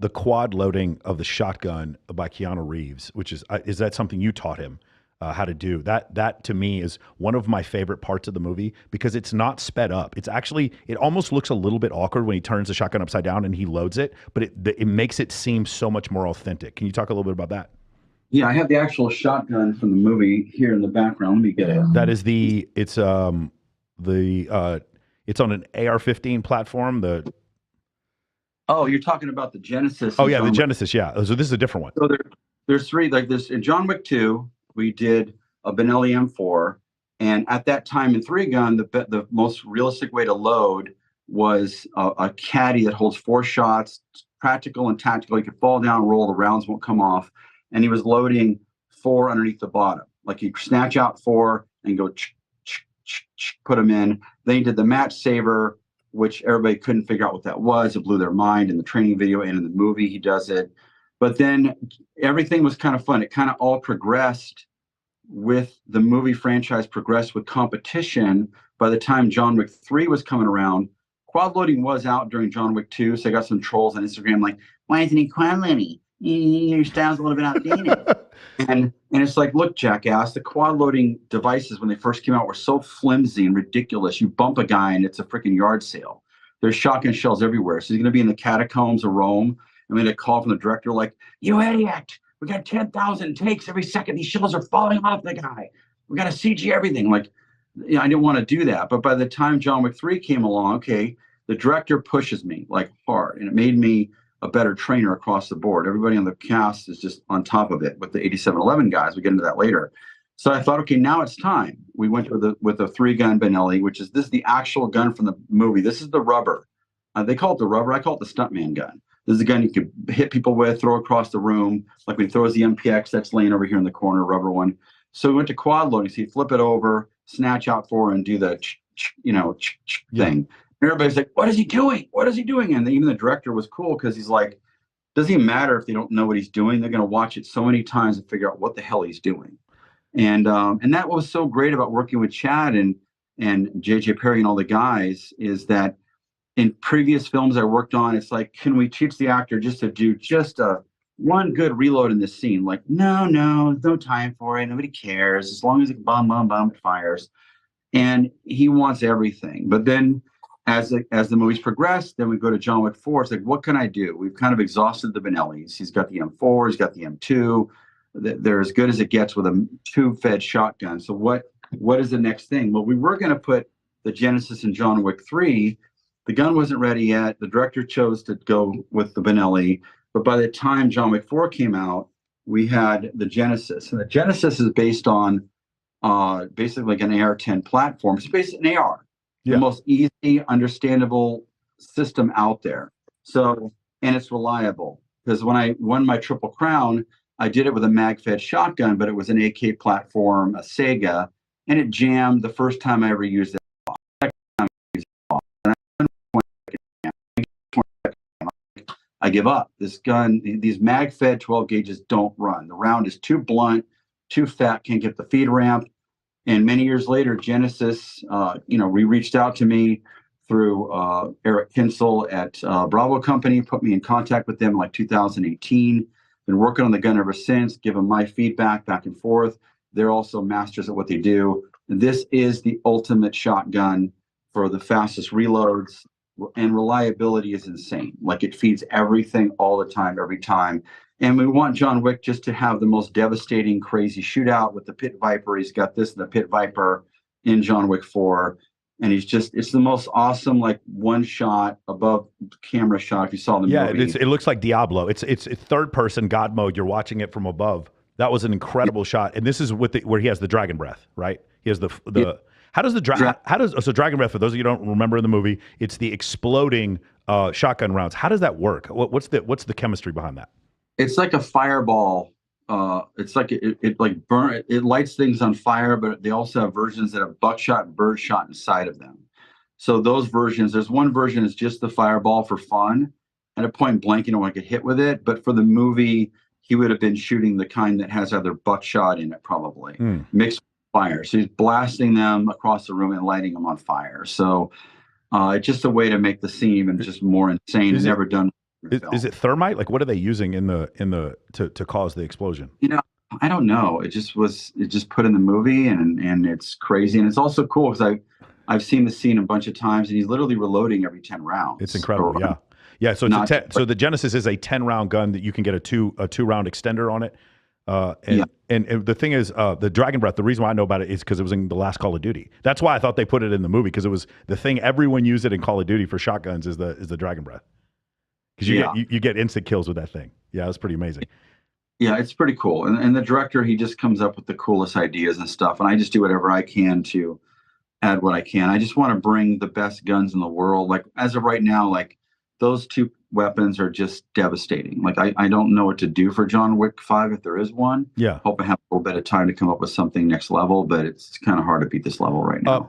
the quad loading of the shotgun by Keanu Reeves, which is that something you taught him how to do? That to me is one of my favorite parts of the movie because it's not sped up. It's actually it almost looks a little bit awkward when he turns the shotgun upside down and he loads it, but it makes it seem so much more authentic. Can you talk a little bit about that? Yeah, I have the actual shotgun from the movie here in the background. Let me get it. That is it's on an AR-15 platform. Oh, you're talking about the Genesis. Oh yeah, the Genesis. Yeah, so this is a different one. So there's three like this in John Wick 2. We did a Benelli M4, and at that time in three gun, the most realistic way to load was a caddy that holds four shots, practical and tactical. You could fall down, roll, the rounds won't come off, and he was loading four underneath the bottom. Like you snatch out four and go put them in. Then he did the match saver, which everybody couldn't figure out what that was. It blew their mind in the training video and in the movie. He does it. But then everything was kind of fun. It kind of all progressed with the movie franchise, progressed with competition. By the time John Wick 3 was coming around, quad loading was out during John Wick 2. So I got some trolls on Instagram like, why isn't he quad loading? Your style's a little bit outdated. and it's like, look, jackass, the quad loading devices when they first came out were so flimsy and ridiculous. You bump a guy and it's a freaking yard sale. There's shotgun shells everywhere. So he's going to be in the catacombs of Rome. I mean, a call from the director like, you idiot, we got 10,000 takes every second. These shells are falling off the guy. We got to CG everything. Like, you know, I didn't want to do that. But by the time John Wick 3 came along, okay, the director pushes me like hard, and it made me a better trainer across the board. Everybody on the cast is just on top of it with the 8711 guys. We get into that later. So I thought, okay, now it's time. We went with a three-gun Benelli, which is this is the actual gun from the movie. This is the rubber. They call it the rubber. I call it the stuntman gun. This is a gun you could hit people with, throw across the room. Like when he throws the MPX, that's laying over here in the corner, rubber one. So we went to quad loading. So you flip it over, snatch out four, and do the thing. And everybody's like, what is he doing? What is he doing? And even the director was cool because he's like, doesn't even matter if they don't know what he's doing. They're going to watch it so many times and figure out what the hell he's doing. And that was so great about working with Chad and JJ Perry and all the guys is that in previous films I worked on, it's like, can we teach the actor just to do just one good reload in this scene? Like, no, no time for it. Nobody cares. As long as it it fires. And he wants everything. But then as the movies progress, then we go to John Wick 4. It's like, what can I do? We've kind of exhausted the Benellis. He's got the M4, he's got the M2. They're as good as it gets with a tube-fed shotgun. So what is the next thing? Well, we were going to put the Genesis in John Wick 3. The gun wasn't ready yet. The director chose to go with the Benelli. But by the time John Wick 4 came out, we had the Genesis. And the Genesis is based on basically like an AR-10 platform. It's based on AR. The most easy, understandable system out there. So, and it's reliable because when I won my Triple Crown, I did it with a mag-fed shotgun, but it was an AK platform, a Sega, and it jammed the first time I ever used it. I give up. This gun, these mag-fed 12 gauges don't run. The round is too blunt, too fat, can't get the feed ramp. And many years later, Genesis, reached out to me through Eric Kinsel at Bravo Company, put me in contact with them in like 2018. Been working on the gun ever since, give them my feedback back and forth. They're also masters at what they do. And this is the ultimate shotgun for the fastest reloads, and reliability is insane. Like it feeds everything all the time, every time. And we want John Wick just to have the most devastating, crazy shootout with the Pit Viper. He's got this, the Pit Viper in John Wick 4. And it's the most awesome, like one shot above camera shot. If you saw the movie. It looks like Diablo. It's third person God mode. You're watching it from above. That was an incredible shot. And this is where he has the dragon breath, right? He has how does dragon breath, for those of you who don't remember in the movie, it's the exploding shotgun rounds. How does that work? What's the chemistry behind that? It's like a fireball. It's like it lights things on fire, but they also have versions that have buckshot and birdshot inside of them. So those versions, there's one version is just the fireball for fun. At a point blank, you don't want to get hit with it. But for the movie, he would have been shooting the kind that has either buckshot in it, probably mixed with fire. So he's blasting them across the room and lighting them on fire. So it's just a way to make the scene even just more insane. Never done Is it thermite? Like, what are they using in the to cause the explosion? You know, I don't know. It just put in the movie, and it's crazy, and it's also cool because I've seen the scene a bunch of times, and he's literally reloading every 10 It's rounds. incredible. Or Yeah. Yeah, so not. so the Genesis is a 10-round gun that you can get a two round extender on it. Yeah, And the thing is, the Dragon Breath. The reason why I know about it is because it was in the last Call of Duty. That's why I thought they put it in the movie, because it was the thing everyone used it in Call of Duty for shotguns is the Dragon Breath, because yeah, you get instant kills with that thing. Yeah, that's pretty amazing. yeah. It's pretty cool, and the director, he just comes up with the coolest ideas and stuff, and I just do whatever I can to add what I can. I just want to bring the best guns in the world. Like as of right now, like those two weapons are just devastating. Like I don't know what to do for John Wick 5 if there is one. Yeah. Hope I have a little bit of time to come up with something next level, but it's kind of hard to beat this level right now.